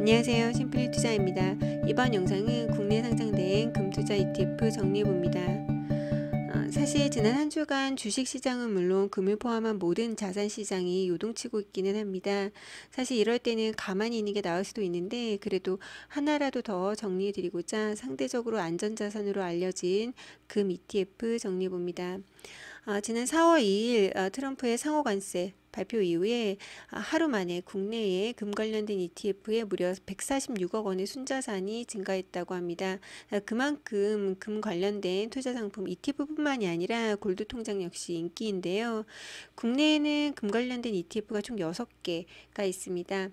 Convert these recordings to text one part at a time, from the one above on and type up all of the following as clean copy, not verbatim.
안녕하세요. 심플리 투자입니다. 이번 영상은 국내 상장된 금투자 ETF 정리해봅니다. 사실 지난 한 주간 주식시장은 물론 금을 포함한 모든 자산시장이 요동치고 있기는 합니다. 사실 이럴 때는 가만히 있는 게 나을 수도 있는데 그래도 하나라도 더 정리해드리고자 상대적으로 안전자산으로 알려진 금 ETF 정리해봅니다. 지난 4월 2일 트럼프의 상호관세 발표 이후에 하루 만에 국내에 금 관련된 ETF에 무려 146억 원의 순자산이 증가했다고 합니다. 그만큼 금 관련된 투자 상품 ETF뿐만이 아니라 골드 통장 역시 인기인데요. 국내에는 금 관련된 ETF가 총 6개가 있습니다.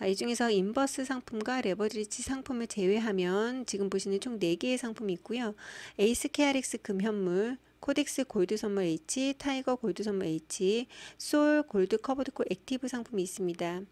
이 중에서 인버스 상품과 레버리지 상품을 제외하면 지금 보시는 총 4개의 상품이 있고요. 에이스 KRX 금 현물, 코덱스 골드 선물 H, 타이거 골드 선물 H, 솔 골드 커버드 콜 액티브 상품이 있습니다.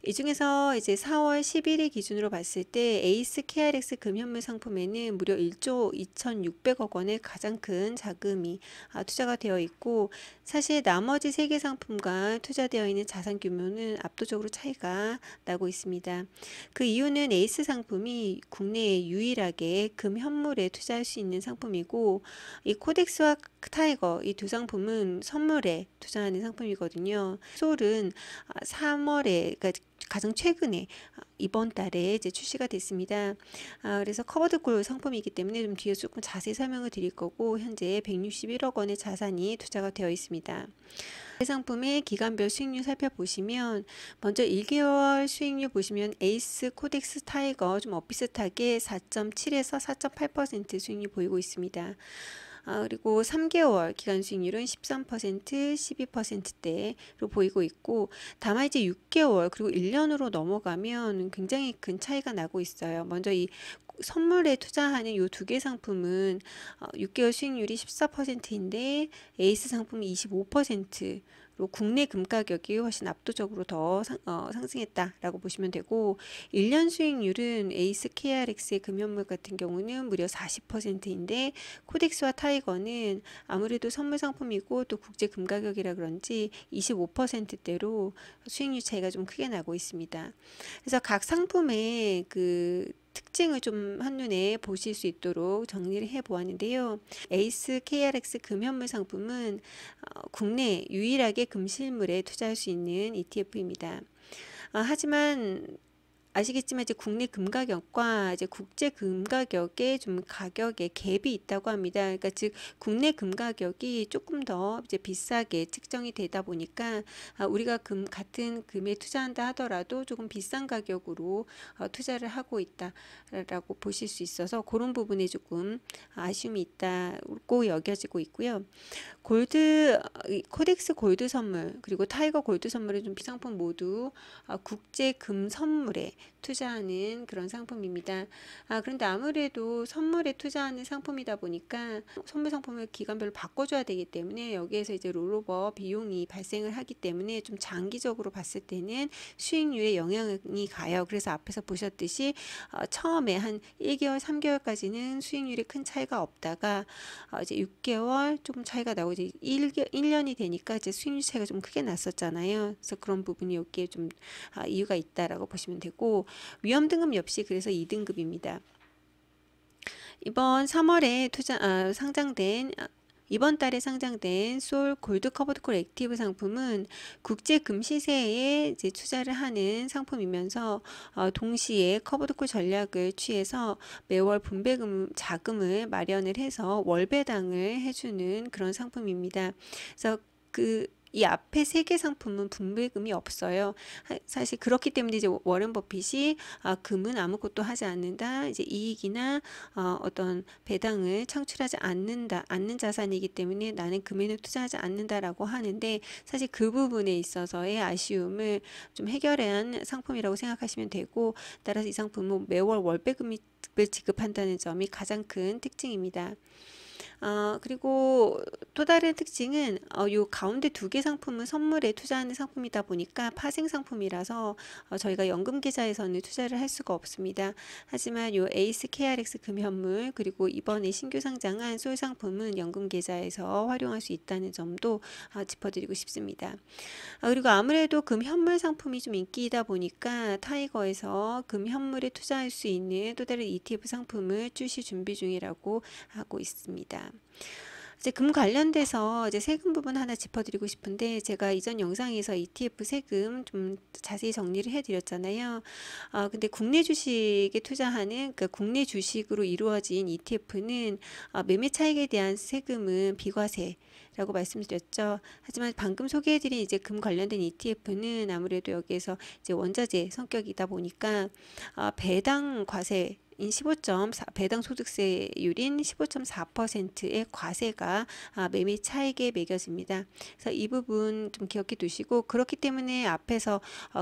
이 중에서 이제 4월 11일 기준으로 봤을 때 에이스 KRX 금현물 상품에는 무려 1조 2,600억 원의 가장 큰 자금이 투자가 되어 있고, 사실 나머지 3개 상품과 투자되어 있는 자산 규모는 압도적으로 차이가 나고 있습니다. 그 이유는 에이스 상품이 국내에 유일하게 금현물에 투자할 수 있는 상품이고, 이 코덱스와 타이거 이 두 상품은 선물에 투자하는 상품이거든요. 솔은 3월에 그러니까 가장 최근에 이번 달에 이제 출시가 됐습니다. 그래서 커버드콜 상품이기 때문에 좀 뒤에 조금 자세히 설명을 드릴 거고, 현재 161억 원의 자산이 투자가 되어 있습니다. 이 상품의 기간별 수익률 살펴보시면, 먼저 1개월 수익률 보시면 에이스 코덱스 타이거 좀 비슷하게 4.7에서 4.8% 수익률 보이고 있습니다. 그리고 3개월 기간 수익률은 13%, 12%대로 보이고 있고, 다만 이제 6개월 그리고 1년으로 넘어가면 굉장히 큰 차이가 나고 있어요. 먼저 이 선물에 투자하는 이 2개 상품은 6개월 수익률이 14%인데 에이스 상품이 25%로 국내 금 가격이 훨씬 압도적으로 더 상승했다라고 보시면 되고, 1년 수익률은 에이스 KRX의 금현물 같은 경우는 무려 40%인데 코덱스와 타이거는 아무래도 선물 상품이고 또 국제 금 가격이라 그런지 25%대로 수익률 차이가 좀 크게 나고 있습니다. 그래서 각 상품의 그 특징을 좀 한눈에 보실 수 있도록 정리를 해 보았는데요. 에이스 KRX 금현물 상품은 국내 유일하게 금실물에 투자할 수 있는 ETF입니다. 하지만 아시겠지만 이제 국내 금 가격과 이제 국제 금 가격에 좀 가격에 갭이 있다고 합니다. 그러니까 즉 국내 금 가격이 조금 더 이제 비싸게 측정이 되다 보니까 우리가 같은 금에 투자한다 하더라도 조금 비싼 가격으로 투자를 하고 있다라고 보실 수 있어서 그런 부분에 조금 아쉬움이 있다고 여겨지고 있고요. 코덱스 골드 선물 그리고 타이거 골드 선물의 좀 비상품 모두 국제 금 선물에 투자하는 그런 상품입니다. 그런데 아무래도 선물에 투자하는 상품이다 보니까 선물 상품을 기간별로 바꿔줘야 되기 때문에 여기에서 이제 롤오버 비용이 발생을 하기 때문에 좀 장기적으로 봤을 때는 수익률에 영향이 가요. 그래서 앞에서 보셨듯이 처음에 한 1개월, 3개월까지는 수익률에 큰 차이가 없다가 이제 6개월 조금 차이가 나고 이제 1년이 되니까 이제 수익률 차이가 좀 크게 났었잖아요. 그래서 그런 부분이 여기에 좀 이유가 있다라고 보시면 되고, 위험 등급 역시 그래서 2등급입니다. 이번 달에 상장된 솔 골드 커버드콜 액티브 상품은 국제 금 시세에 이제 투자를 하는 상품이면서 동시에 커버드콜 전략을 취해서 매월 분배금 자금을 마련을 해서 월 배당을 해주는 그런 상품입니다. 그래서 이 앞에 3개 상품은 분배금이 없어요. 사실 그렇기 때문에 이제 워렌 버핏이 금은 아무것도 하지 않는다. 이제 이익이나 어떤 배당을 창출하지 않는 자산이기 때문에 나는 금에는 투자하지 않는다라고 하는데, 사실 그 부분에 있어서의 아쉬움을 좀 해결한 상품이라고 생각하시면 되고, 따라서 이 상품은 매월 월배금을 지급한다는 점이 가장 큰 특징입니다. 그리고 또 다른 특징은 요 가운데 두 개 상품은 선물에 투자하는 상품이다 보니까 파생 상품이라서 저희가 연금 계좌에서는 투자를 할 수가 없습니다. 하지만 요 에이스 KRX 금현물 그리고 이번에 신규 상장한 솔 상품은 연금 계좌에서 활용할 수 있다는 점도 짚어드리고 싶습니다. 그리고 아무래도 금현물 상품이 좀 인기이다 보니까 타이거에서 금현물에 투자할 수 있는 또 다른 ETF 상품을 출시 준비 중이라고 하고 있습니다. 이제 금 관련돼서 이제 세금 부분 하나 짚어드리고 싶은데, 제가 이전 영상에서 ETF 세금 좀 자세히 정리를 해드렸잖아요. 근데 국내 주식에 투자하는, 그러니까 국내 주식으로 이루어진 ETF는 매매 차익에 대한 세금은 비과세 라고 말씀드렸죠. 하지만 방금 소개해드린 이제 금 관련된 ETF는 아무래도 여기에서 이제 원자재 성격이다 보니까 배당 과세 인 15.4 배당 소득세율인 15.4%의 과세가 매매 차익에 매겨집니다. 그래서 이 부분 좀 기억해 두시고, 그렇기 때문에 앞에서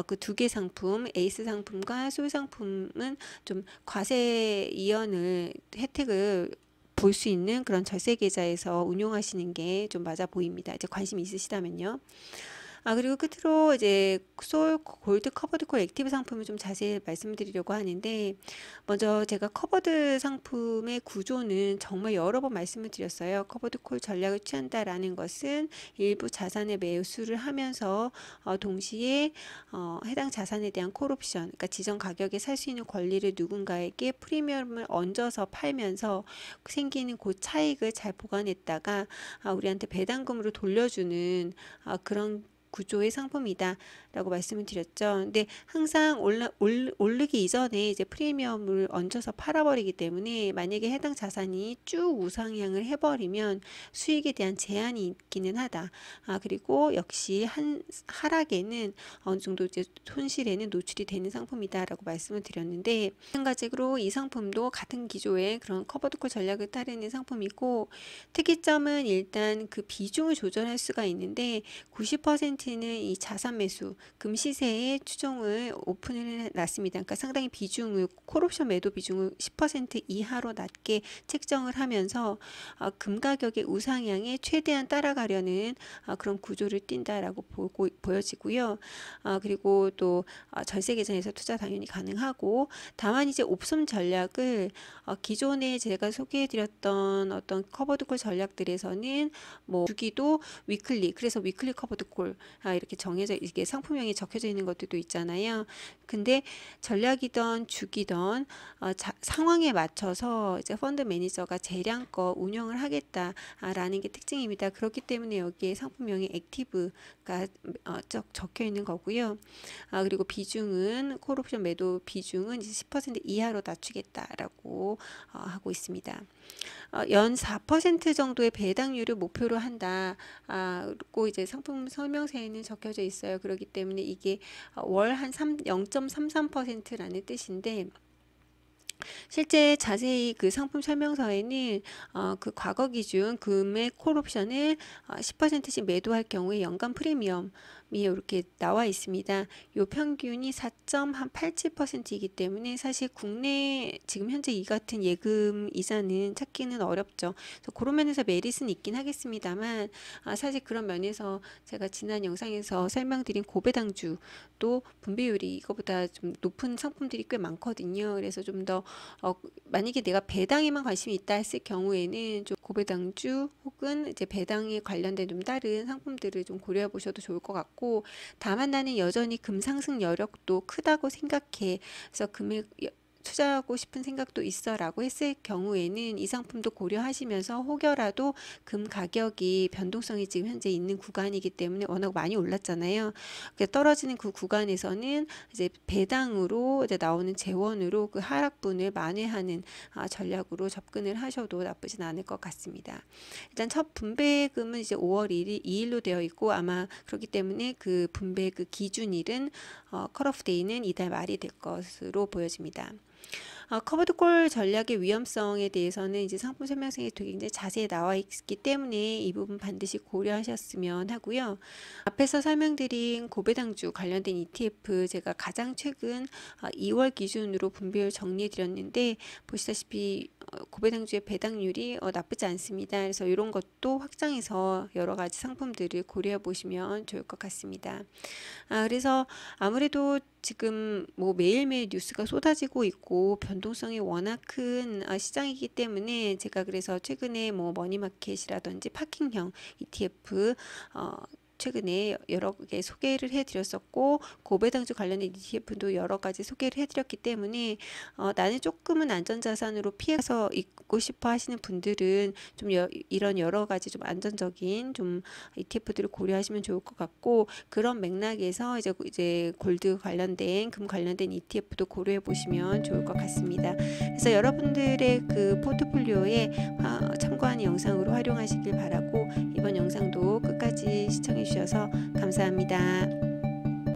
그 두 개 상품 에이스 상품과 솔 상품은 좀 과세 이연을 혜택을 볼 수 있는 그런 절세 계좌에서 운용하시는 게 좀 맞아 보입니다. 이제 관심 있으시다면요. 그리고 끝으로 이제 솔 골드 커버드 콜 액티브 상품을 좀 자세히 말씀드리려고 하는데, 먼저 제가 커버드 상품의 구조는 정말 여러 번 말씀을 드렸어요. 커버드 콜 전략을 취한다라는 것은 일부 자산의 매수를 하면서 동시에 해당 자산에 대한 콜옵션, 그러니까 지정 가격에 살 수 있는 권리를 누군가에게 프리미엄을 얹어서 팔면서 생기는 그 차익을 잘 보관했다가 우리한테 배당금으로 돌려주는 그런 구조의 상품이다 라고 말씀을 드렸죠. 근데 항상 오르기 이전에 이제 프리미엄을 얹어서 팔아버리기 때문에, 만약에 해당 자산이 쭉 우상향을 해버리면 수익에 대한 제한이 있기는 하다. 그리고 역시 하락에는 어느 정도 이제 손실에는 노출이 되는 상품이다 라고 말씀을 드렸는데, 마찬가지로 이 상품도 같은 기조의 그런 커버드콜 전략을 따르는 상품이고, 특이점은 일단 그 비중을 조절할 수가 있는데 90%는 이 자산 매수 금 시세에 추종을 오픈을 놨습니다. 그러니까 상당히 비중을, 콜옵션 매도 비중을 10% 이하로 낮게 책정을 하면서 금 가격의 우상향에 최대한 따라가려는 그런 구조를 띈다라고 보여지고요. 그리고 또 절세 계좌에서 투자 당연히 가능하고, 다만 이제 옵션 전략을 기존에 제가 소개해드렸던 어떤 커버드콜 전략들에서는 뭐 주기도 위클리, 그래서 위클리 커버드콜 이렇게 정해져, 이게 상품명이 적혀져 있는 것들도 있잖아요. 근데 전략이던 주기던 상황에 맞춰서 이제 펀드 매니저가 재량껏 운영을 하겠다라는 게 특징입니다. 그렇기 때문에 여기에 상품명이 액티브가 적혀 있는 거고요. 그리고 비중은 콜옵션 매도 비중은 이제 10% 이하로 낮추겠다라고 하고 있습니다. 연 4% 정도의 배당률을 목표로 한다. 고 이제 상품 설명서에는 적혀져 있어요. 그렇기 때문에 이게 월 한 0.33%라는 뜻인데, 실제 자세히 그 상품 설명서에는 그 과거 기준 금액 콜옵션을 10%씩 매도할 경우에 연간 프리미엄이 이렇게 나와 있습니다. 요 평균이 4.87%이기 때문에 사실 국내 지금 현재 이 같은 예금 이자는 찾기는 어렵죠. 그래서 그런 면에서 메리트는 있긴 하겠습니다만, 사실 그런 면에서 제가 지난 영상에서 설명드린 고배당주도 분배율이 이거보다 좀 높은 상품들이 꽤 많거든요. 그래서 좀 더 만약에 내가 배당에만 관심이 있다 했을 경우에는 좀 고배당주 혹은 이제 배당에 관련된 좀 다른 상품들을 좀 고려해 보셔도 좋을 것 같고, 다만 나는 여전히 금 상승 여력도 크다고 생각해. 그래서 금액 투자하고 싶은 생각도 있어 라고 했을 경우에는 이 상품도 고려하시면서 혹여라도 금 가격이 변동성이 지금 현재 있는 구간이기 때문에 워낙 많이 올랐잖아요. 떨어지는 그 구간에서는 이제 배당으로 이제 나오는 재원으로 그 하락분을 만회하는 전략으로 접근을 하셔도 나쁘진 않을 것 같습니다. 일단 첫 분배금은 이제 5월 2일로 되어 있고, 아마 그렇기 때문에 그 분배 그 기준일은 컷오프 데이는 이달 말이 될 것으로 보여집니다. 커버드콜 전략의 위험성에 대해서는 이제 상품 설명서에 되게 굉장히 자세히 나와 있기 때문에 이 부분 반드시 고려하셨으면 하고요. 앞에서 설명드린 고배당주 관련된 ETF 제가 가장 최근 2월 기준으로 분별 정리해 드렸는데 보시다시피 고배당주의 배당률이 나쁘지 않습니다. 그래서 이런 것도 확장해서 여러 가지 상품들을 고려해 보시면 좋을 것 같습니다. 그래서 아무래도 지금 뭐 매일매일 뉴스가 쏟아지고 있고 변동성이 워낙 큰 시장이기 때문에 제가 그래서 최근에 뭐 머니마켓이라든지 파킹형 ETF 최근에 여러 개 소개를 해드렸었고 고배당주 관련된 ETF도 여러 가지 소개를 해드렸기 때문에 나는 조금은 안전자산으로 피해서 있고 싶어 하시는 분들은 좀 이런 여러 가지 좀 안전적인 좀 ETF들을 고려하시면 좋을 것 같고 그런 맥락에서 이제 골드 관련된 금 관련된 ETF도 고려해 보시면 좋을 것 같습니다. 그래서 여러분들의 그 포트폴리오에 참고하는 영상으로 활용하시길 바라고 이번 영상도 끝까지 시청해 주셔서 감사합니다.